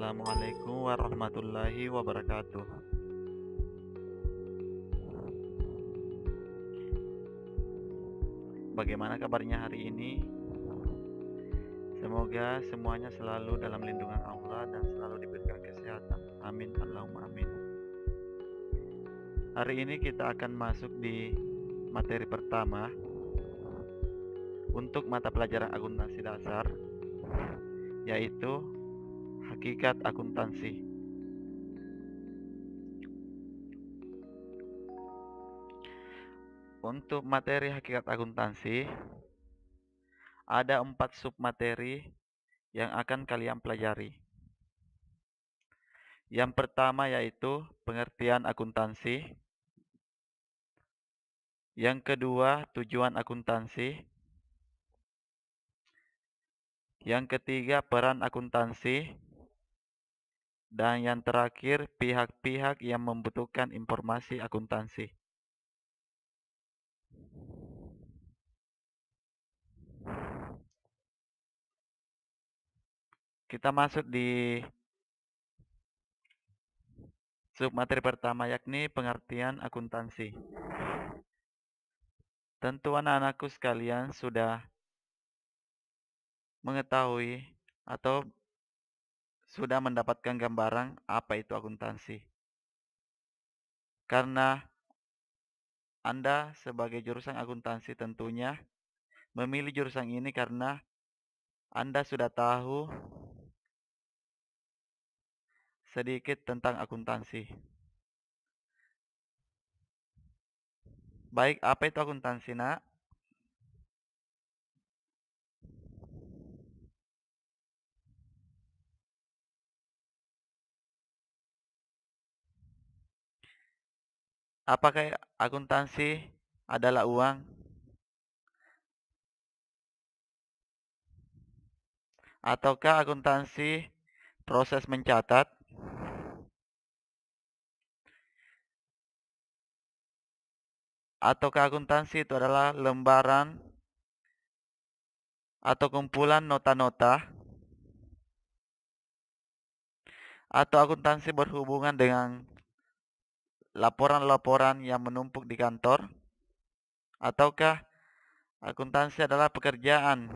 Assalamualaikum warahmatullahi wabarakatuh. Bagaimana kabarnya hari ini? Semoga semuanya selalu dalam lindungan Allah dan selalu diberikan kesehatan. Amin, Allahumma amin. Hari ini kita akan masuk di materi pertama untuk mata pelajaran akuntansi dasar, yaitu hakikat akuntansi. Untuk materi hakikat akuntansi, ada 4 submateri yang akan kalian pelajari. Yang pertama yaitu pengertian akuntansi. Yang kedua, tujuan akuntansi. Yang ketiga, peran akuntansi. Dan yang terakhir, pihak-pihak yang membutuhkan informasi akuntansi. Kita masuk di submateri pertama, yakni pengertian akuntansi. Tentu anak-anakku sekalian sudah mengetahui atau sudah mendapatkan gambaran apa itu akuntansi. Karena Anda sebagai jurusan akuntansi tentunya memilih jurusan ini karena Anda sudah tahu sedikit tentang akuntansi. Baik, apa itu akuntansi, Nak? Apakah akuntansi adalah uang? Ataukah akuntansi proses mencatat? Ataukah akuntansi itu adalah lembaran atau kumpulan nota-nota? Atau akuntansi berhubungan dengan laporan-laporan yang menumpuk di kantor? Ataukah akuntansi adalah pekerjaan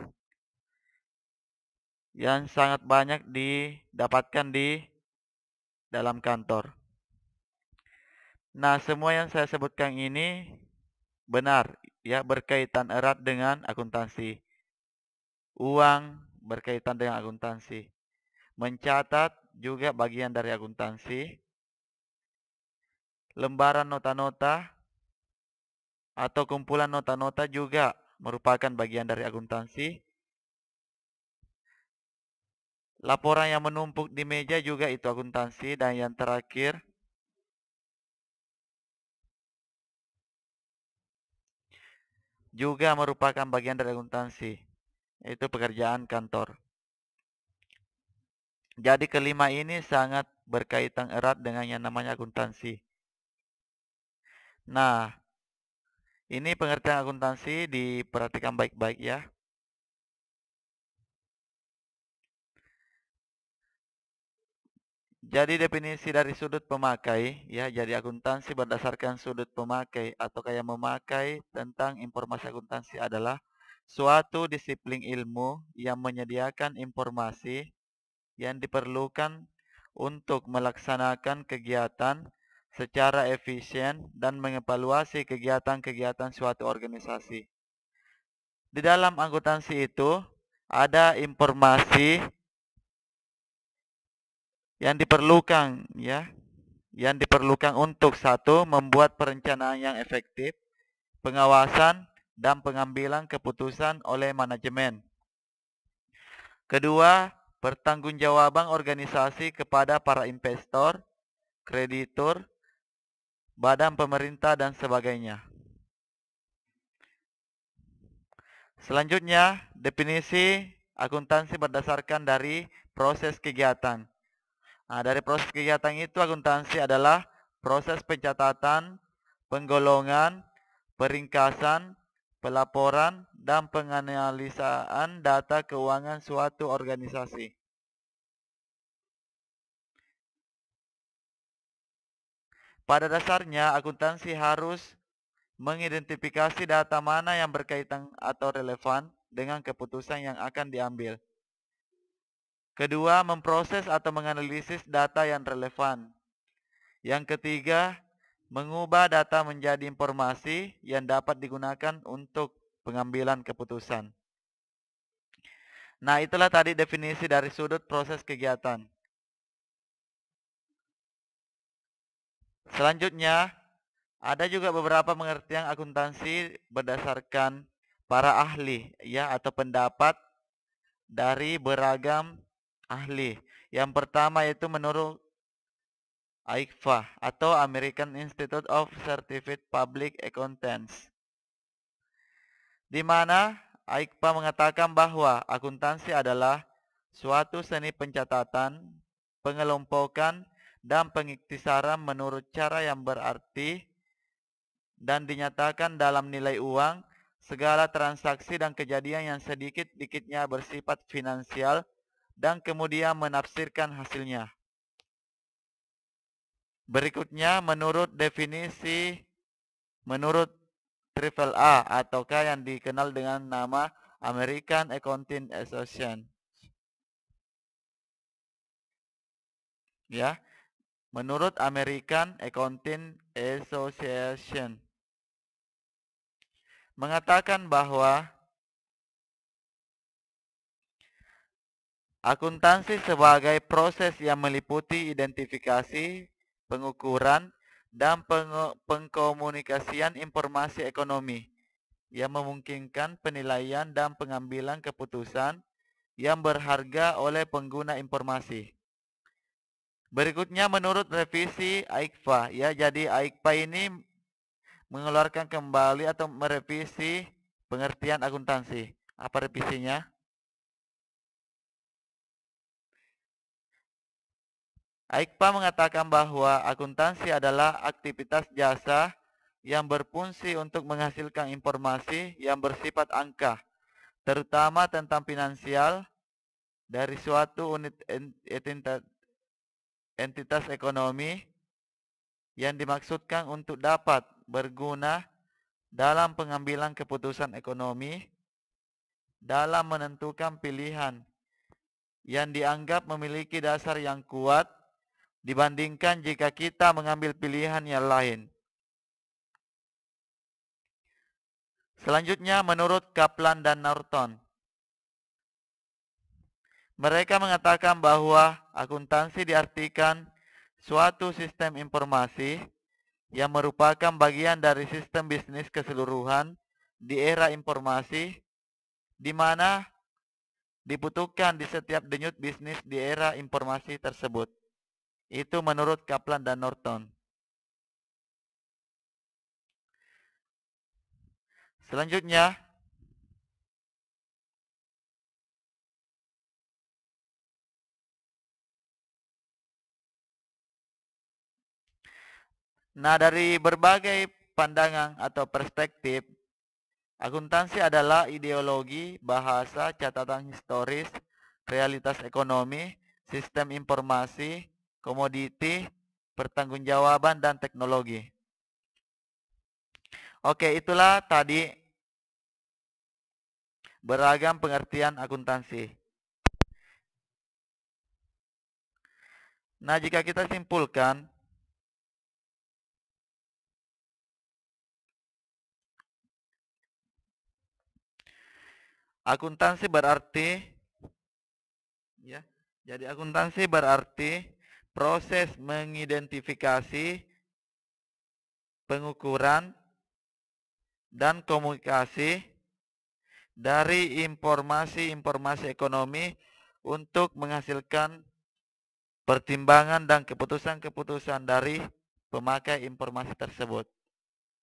yang sangat banyak didapatkan di dalam kantor? Nah, semua yang saya sebutkan ini benar, ya, berkaitan erat dengan akuntansi. Uang berkaitan dengan akuntansi. Mencatat juga bagian dari akuntansi. Lembaran nota-nota atau kumpulan nota-nota juga merupakan bagian dari akuntansi. Laporan yang menumpuk di meja juga itu akuntansi. Dan yang terakhir, juga merupakan bagian dari akuntansi, yaitu pekerjaan kantor. Jadi kelima ini sangat berkaitan erat dengan yang namanya akuntansi. Nah, ini pengertian akuntansi diperhatikan baik-baik ya. Jadi definisi dari sudut pemakai ya, jadi akuntansi berdasarkan sudut pemakai atau kayak memakai tentang informasi akuntansi adalah suatu disiplin ilmu yang menyediakan informasi yang diperlukan untuk melaksanakan kegiatan secara efisien dan mengevaluasi kegiatan-kegiatan suatu organisasi. Di dalam akuntansi itu ada informasi yang diperlukan ya, yang diperlukan untuk satu, membuat perencanaan yang efektif, pengawasan dan pengambilan keputusan oleh manajemen. Kedua, pertanggungjawaban organisasi kepada para investor, kreditur, badan pemerintah dan sebagainya. Selanjutnya, definisi akuntansi berdasarkan dari proses kegiatan. Nah, dari proses kegiatan itu akuntansi adalah proses pencatatan, penggolongan, peringkasan, pelaporan, dan penganalisaan data keuangan suatu organisasi. Pada dasarnya, akuntansi harus mengidentifikasi data mana yang berkaitan atau relevan dengan keputusan yang akan diambil. Kedua, memproses atau menganalisis data yang relevan. Yang ketiga, mengubah data menjadi informasi yang dapat digunakan untuk pengambilan keputusan. Nah, itulah tadi definisi dari sudut proses kegiatan. Selanjutnya, ada juga beberapa pengertian akuntansi berdasarkan para ahli ya atau pendapat dari beragam ahli. Yang pertama yaitu menurut AICPA atau American Institute of Certified Public Accountants, di mana AICPA mengatakan bahwa akuntansi adalah suatu seni pencatatan, pengelompokan, dan pengiktisaran menurut cara yang berarti dan dinyatakan dalam nilai uang segala transaksi dan kejadian yang sedikit-dikitnya bersifat finansial dan kemudian menafsirkan hasilnya. Berikutnya menurut definisi menurut Triple A ataukah yang dikenal dengan nama American Accounting Association. Ya, menurut American Accounting Association mengatakan bahwa akuntansi sebagai proses yang meliputi identifikasi, pengukuran, dan pengkomunikasian informasi ekonomi yang memungkinkan penilaian dan pengambilan keputusan yang berharga oleh pengguna informasi. Berikutnya menurut revisi AICPA ya, jadi AICPA ini mengeluarkan kembali atau merevisi pengertian akuntansi. Apa revisinya? AICPA mengatakan bahwa akuntansi adalah aktivitas jasa yang berfungsi untuk menghasilkan informasi yang bersifat angka, terutama tentang finansial dari suatu entitas ekonomi yang dimaksudkan untuk dapat berguna dalam pengambilan keputusan ekonomi dalam menentukan pilihan yang dianggap memiliki dasar yang kuat dibandingkan jika kita mengambil pilihan yang lain. Selanjutnya menurut Kaplan dan Norton, mereka mengatakan bahwa akuntansi diartikan suatu sistem informasi yang merupakan bagian dari sistem bisnis keseluruhan di era informasi, di mana dibutuhkan di setiap denyut bisnis di era informasi tersebut. Itu menurut Kaplan dan Norton. Selanjutnya, nah dari berbagai pandangan atau perspektif, akuntansi adalah ideologi, bahasa, catatan historis, realitas ekonomi, sistem informasi, komoditi, pertanggungjawaban, dan teknologi. Oke, itulah tadi beragam pengertian akuntansi. Nah, jika kita simpulkan, akuntansi berarti ya, jadi akuntansi berarti proses mengidentifikasi, pengukuran, dan komunikasi dari informasi-informasi ekonomi untuk menghasilkan pertimbangan dan keputusan-keputusan dari pemakai informasi tersebut.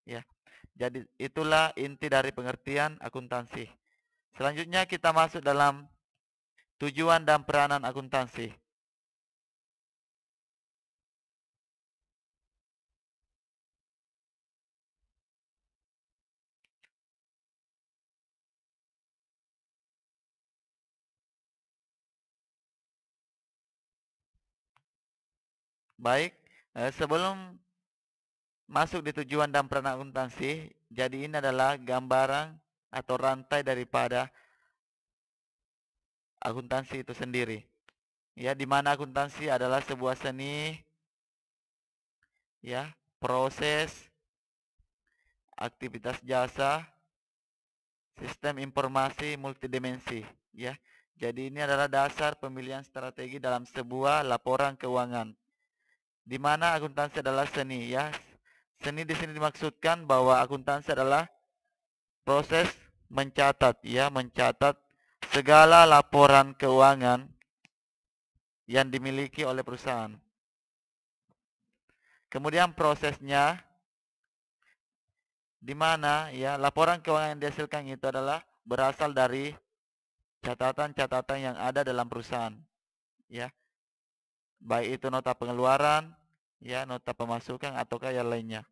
Ya, jadi itulah inti dari pengertian akuntansi. Selanjutnya kita masuk dalam tujuan dan peranan akuntansi. Baik, sebelum masuk di tujuan dan peran akuntansi. Jadi ini adalah gambaran atau rantai daripada akuntansi itu sendiri. Ya, di mana akuntansi adalah sebuah seni, ya, proses, aktivitas jasa, sistem informasi multidimensi, ya. Jadi ini adalah dasar pemilihan strategi dalam sebuah laporan keuangan. Di mana akuntansi adalah seni, ya. Seni di sini dimaksudkan bahwa akuntansi adalah proses mencatat, ya, mencatat segala laporan keuangan yang dimiliki oleh perusahaan. Kemudian prosesnya, di mana ya laporan keuangan yang dihasilkan itu adalah berasal dari catatan-catatan yang ada dalam perusahaan, ya, baik itu nota pengeluaran, ya, nota pemasukan ataukah yang lainnya.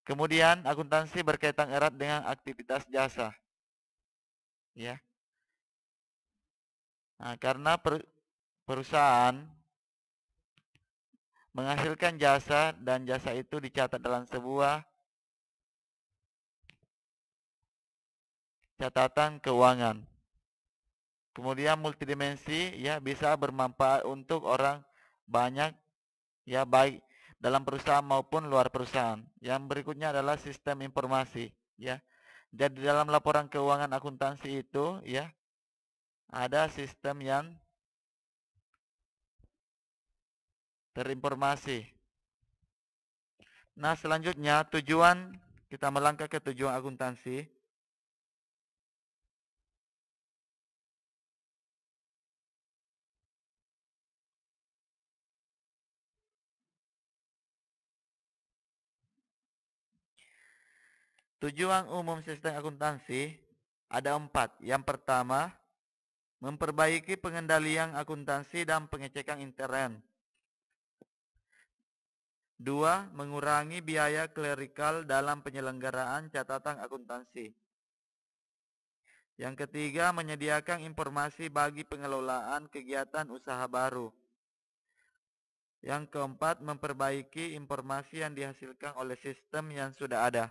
Kemudian akuntansi berkaitan erat dengan aktivitas jasa, ya. Nah, karena perusahaan menghasilkan jasa dan jasa itu dicatat dalam sebuah catatan keuangan. Kemudian multidimensi, ya, bisa bermanfaat untuk orang banyak, ya, baik dalam perusahaan maupun luar perusahaan. Yang berikutnya adalah sistem informasi, ya. Jadi dalam laporan keuangan akuntansi itu, ya, ada sistem yang terinformasi. Nah, selanjutnya tujuan, kita melangkah ke tujuan akuntansi. Tujuan umum sistem akuntansi ada 4. Yang pertama, memperbaiki pengendalian akuntansi dan pengecekan intern. 2. Mengurangi biaya klerikal dalam penyelenggaraan catatan akuntansi. Yang ketiga, menyediakan informasi bagi pengelolaan kegiatan usaha baru. Yang keempat, memperbaiki informasi yang dihasilkan oleh sistem yang sudah ada.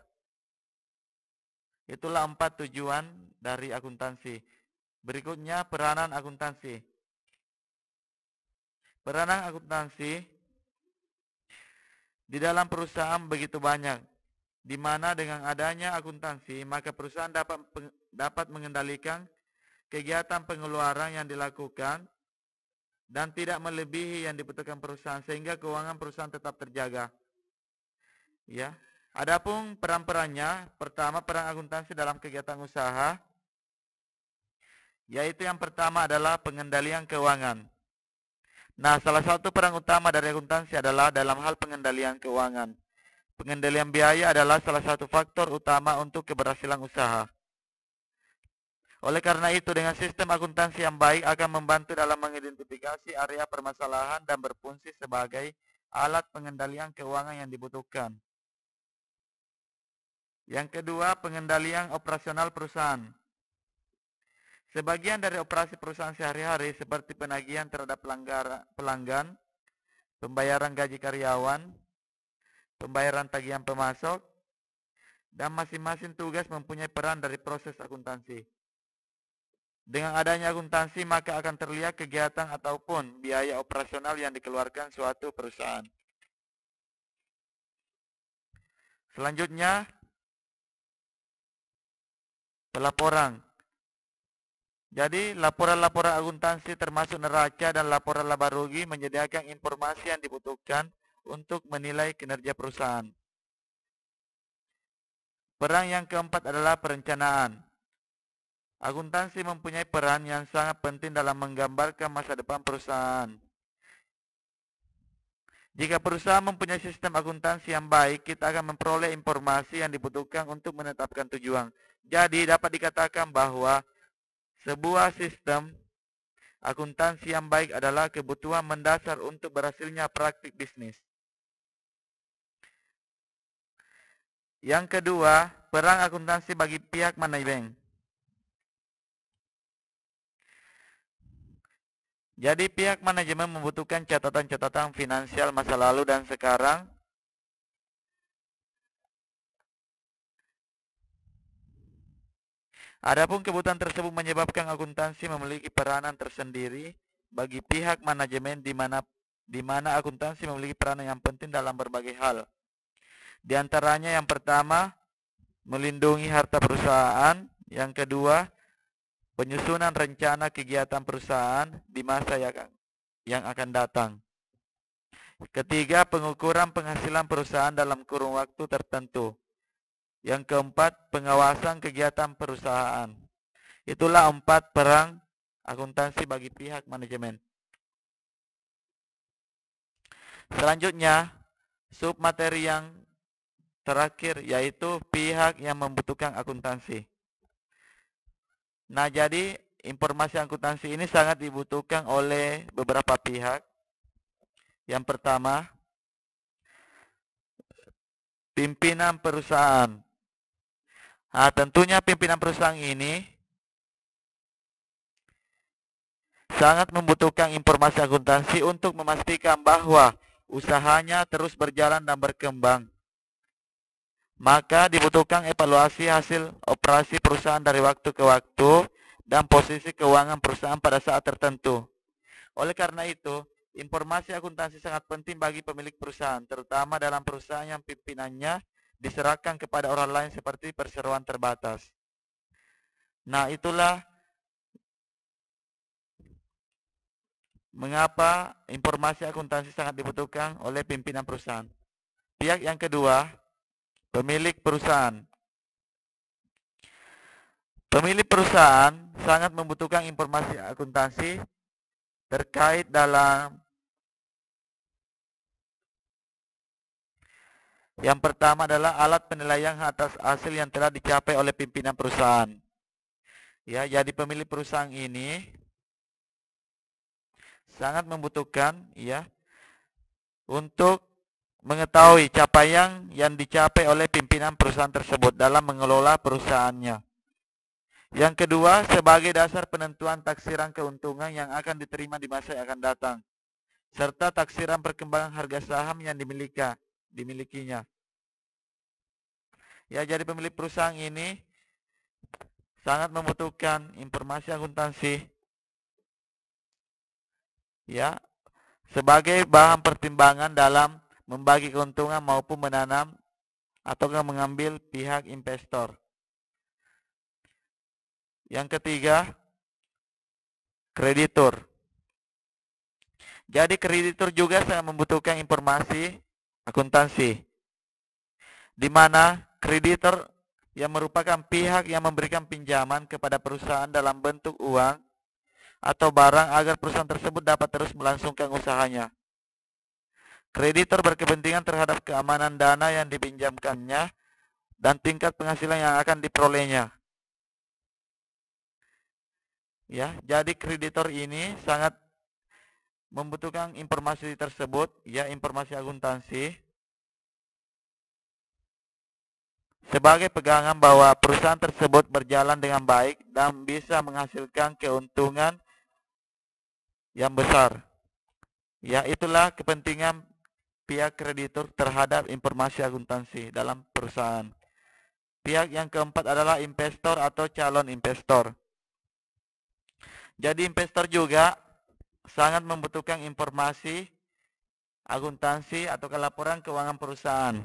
Itulah 4 tujuan dari akuntansi. Berikutnya peranan akuntansi. Peranan akuntansi di dalam perusahaan begitu banyak, di mana dengan adanya akuntansi maka perusahaan dapat mengendalikan kegiatan pengeluaran yang dilakukan dan tidak melebihi yang dibutuhkan perusahaan sehingga keuangan perusahaan tetap terjaga. Ya. Adapun peran-perannya, pertama peran akuntansi dalam kegiatan usaha, yaitu yang pertama adalah pengendalian keuangan. Nah, salah satu peran utama dari akuntansi adalah dalam hal pengendalian keuangan. Pengendalian biaya adalah salah satu faktor utama untuk keberhasilan usaha. Oleh karena itu, dengan sistem akuntansi yang baik akan membantu dalam mengidentifikasi area permasalahan dan berfungsi sebagai alat pengendalian keuangan yang dibutuhkan. Yang kedua, pengendalian operasional perusahaan. Sebagian dari operasi perusahaan sehari-hari seperti penagihan terhadap pelanggan, pembayaran gaji karyawan, pembayaran tagihan pemasok, dan masing-masing tugas mempunyai peran dari proses akuntansi. Dengan adanya akuntansi maka akan terlihat kegiatan ataupun biaya operasional yang dikeluarkan suatu perusahaan. Selanjutnya, pelaporan. Jadi laporan-laporan akuntansi termasuk neraca dan laporan laba rugi menyediakan informasi yang dibutuhkan untuk menilai kinerja perusahaan. Peran yang keempat adalah perencanaan. Akuntansi mempunyai peran yang sangat penting dalam menggambarkan masa depan perusahaan. Jika perusahaan mempunyai sistem akuntansi yang baik, kita akan memperoleh informasi yang dibutuhkan untuk menetapkan tujuan. Jadi dapat dikatakan bahwa sebuah sistem akuntansi yang baik adalah kebutuhan mendasar untuk berhasilnya praktik bisnis. Yang kedua, peran akuntansi bagi pihak manajemen. Jadi pihak manajemen membutuhkan catatan-catatan finansial masa lalu dan sekarang Adapun kebutuhan tersebut menyebabkan akuntansi memiliki peranan tersendiri bagi pihak manajemen di mana akuntansi memiliki peranan yang penting dalam berbagai hal. Di antaranya yang pertama, melindungi harta perusahaan. Yang kedua, penyusunan rencana kegiatan perusahaan di masa yang akan datang. Ketiga, pengukuran penghasilan perusahaan dalam kurun waktu tertentu. Yang keempat, pengawasan kegiatan perusahaan. Itulah 4 peran akuntansi bagi pihak manajemen. Selanjutnya, submateri yang terakhir yaitu pihak yang membutuhkan akuntansi. Nah, jadi informasi akuntansi ini sangat dibutuhkan oleh beberapa pihak. Yang pertama, pimpinan perusahaan. Nah, tentunya pimpinan perusahaan ini sangat membutuhkan informasi akuntansi untuk memastikan bahwa usahanya terus berjalan dan berkembang. Maka dibutuhkan evaluasi hasil operasi perusahaan dari waktu ke waktu dan posisi keuangan perusahaan pada saat tertentu. Oleh karena itu, informasi akuntansi sangat penting bagi pemilik perusahaan, terutama dalam perusahaan yang pimpinannya diserahkan kepada orang lain seperti perseroan terbatas. Nah, itulah mengapa informasi akuntansi sangat dibutuhkan oleh pimpinan perusahaan. Pihak yang kedua, pemilik perusahaan. Pemilik perusahaan sangat membutuhkan informasi akuntansi terkait dalam yang pertama adalah alat penilaian atas hasil yang telah dicapai oleh pimpinan perusahaan. Ya, jadi pemilik perusahaan ini sangat membutuhkan ya untuk mengetahui capaian yang dicapai oleh pimpinan perusahaan tersebut dalam mengelola perusahaannya. Yang kedua, sebagai dasar penentuan taksiran keuntungan yang akan diterima di masa yang akan datang, serta taksiran perkembangan harga saham yang dimilikinya. Ya, jadi pemilik perusahaan ini sangat membutuhkan informasi akuntansi ya sebagai bahan pertimbangan dalam membagi keuntungan maupun menanam atau mengambil pihak investor. Yang ketiga, kreditur. Jadi kreditur juga sangat membutuhkan informasi akuntansi, di mana kreditur yang merupakan pihak yang memberikan pinjaman kepada perusahaan dalam bentuk uang atau barang agar perusahaan tersebut dapat terus melangsungkan usahanya. Kreditur berkepentingan terhadap keamanan dana yang dipinjamkannya dan tingkat penghasilan yang akan diperolehnya. Ya, jadi kreditor ini sangat membutuhkan informasi tersebut, ya informasi akuntansi, sebagai pegangan bahwa perusahaan tersebut berjalan dengan baik dan bisa menghasilkan keuntungan yang besar. Ya, itulah kepentingan pihak kreditur terhadap informasi akuntansi dalam perusahaan. Pihak yang keempat adalah investor atau calon investor. Jadi investor juga sangat membutuhkan informasi akuntansi atau laporan keuangan perusahaan,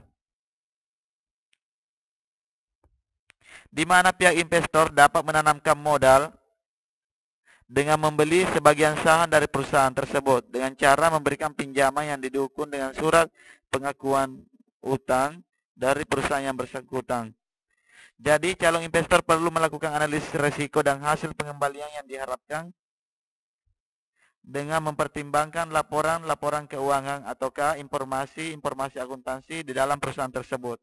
di mana pihak investor dapat menanamkan modal dengan membeli sebagian saham dari perusahaan tersebut dengan cara memberikan pinjaman yang didukung dengan surat pengakuan utang dari perusahaan yang bersangkutan. Jadi calon investor perlu melakukan analisis risiko dan hasil pengembalian yang diharapkan dengan mempertimbangkan laporan-laporan keuangan ataukah informasi akuntansi di dalam perusahaan tersebut.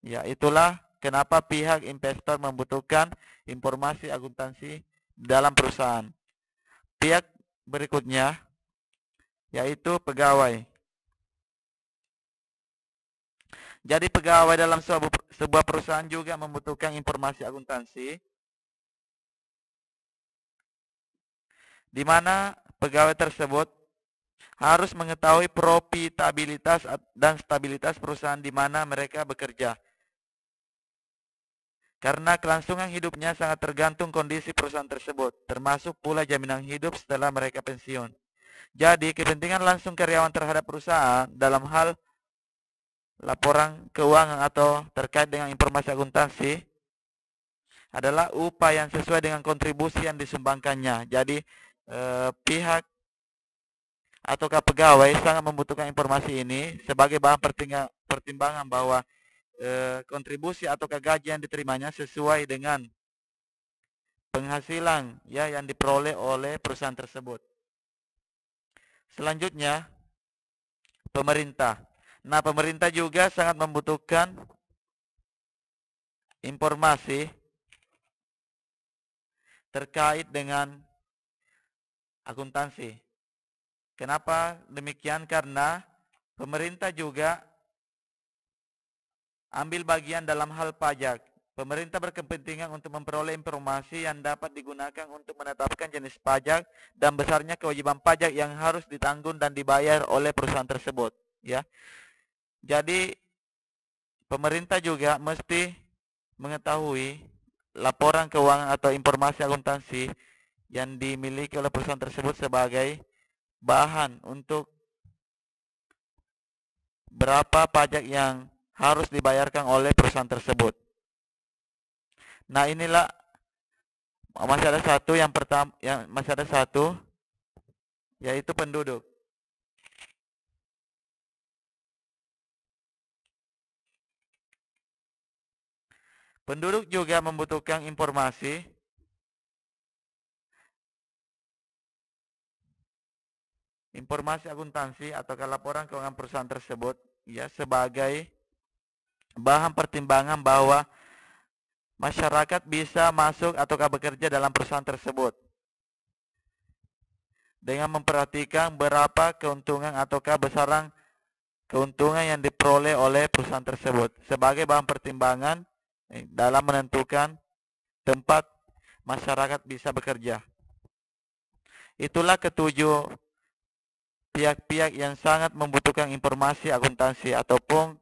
Ya, itulah kenapa pihak investor membutuhkan informasi akuntansi dalam perusahaan. Pihak berikutnya yaitu pegawai. Jadi pegawai dalam sebuah perusahaan juga membutuhkan informasi akuntansi, di mana pegawai tersebut harus mengetahui profitabilitas dan stabilitas perusahaan di mana mereka bekerja. Karena kelangsungan hidupnya sangat tergantung kondisi perusahaan tersebut, termasuk pula jaminan hidup setelah mereka pensiun. Jadi, kepentingan langsung karyawan terhadap perusahaan dalam hal laporan keuangan atau terkait dengan informasi akuntansi adalah upah yang sesuai dengan kontribusi yang disumbangkannya. Jadi, pihak ataukah pegawai sangat membutuhkan informasi ini sebagai bahan pertimbangan bahwa kontribusi ataukah gaji yang diterimanya sesuai dengan penghasilan ya yang diperoleh oleh perusahaan tersebut. Selanjutnya, pemerintah. Nah, pemerintah juga sangat membutuhkan informasi terkait dengan akuntansi. Kenapa demikian? Karena pemerintah juga ambil bagian dalam hal pajak. Pemerintah berkepentingan untuk memperoleh informasi yang dapat digunakan untuk menetapkan jenis pajak dan besarnya kewajiban pajak yang harus ditanggung dan dibayar oleh perusahaan tersebut. Ya, jadi pemerintah juga mesti mengetahui laporan keuangan atau informasi akuntansi yang dimiliki oleh perusahaan tersebut sebagai bahan untuk berapa pajak yang harus dibayarkan oleh perusahaan tersebut. Nah, inilah masih ada satu yang pertama, masih ada satu yaitu penduduk. Penduduk juga membutuhkan informasi akuntansi atau laporan keuangan perusahaan tersebut ya sebagai bahan pertimbangan bahwa masyarakat bisa masuk ataukah bekerja dalam perusahaan tersebut dengan memperhatikan berapa keuntungan ataukah besaran keuntungan yang diperoleh oleh perusahaan tersebut sebagai bahan pertimbangan dalam menentukan tempat masyarakat bisa bekerja. Itulah ketujuh pihak-pihak yang sangat membutuhkan informasi akuntansi ataupun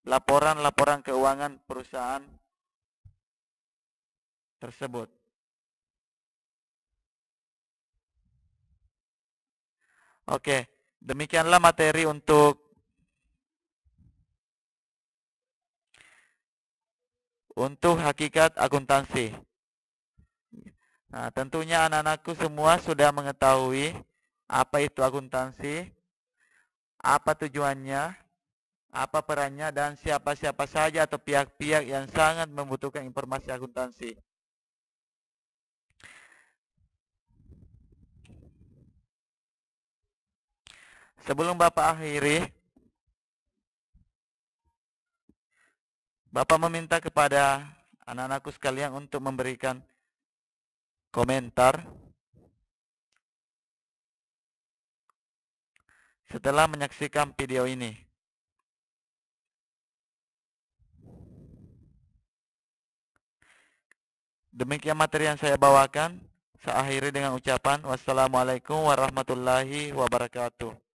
laporan-laporan keuangan perusahaan tersebut. Oke, demikianlah materi untuk hakikat akuntansi. Nah, tentunya anak-anakku semua sudah mengetahui apa itu akuntansi, apa tujuannya, apa perannya, dan siapa-siapa saja atau pihak-pihak yang sangat membutuhkan informasi akuntansi. Sebelum Bapak akhiri, Bapak meminta kepada anak-anakku sekalian untuk memberikan komentar setelah menyaksikan video ini. Demikian materi yang saya bawakan. Saya akhiri dengan ucapan wassalamualaikum warahmatullahi wabarakatuh.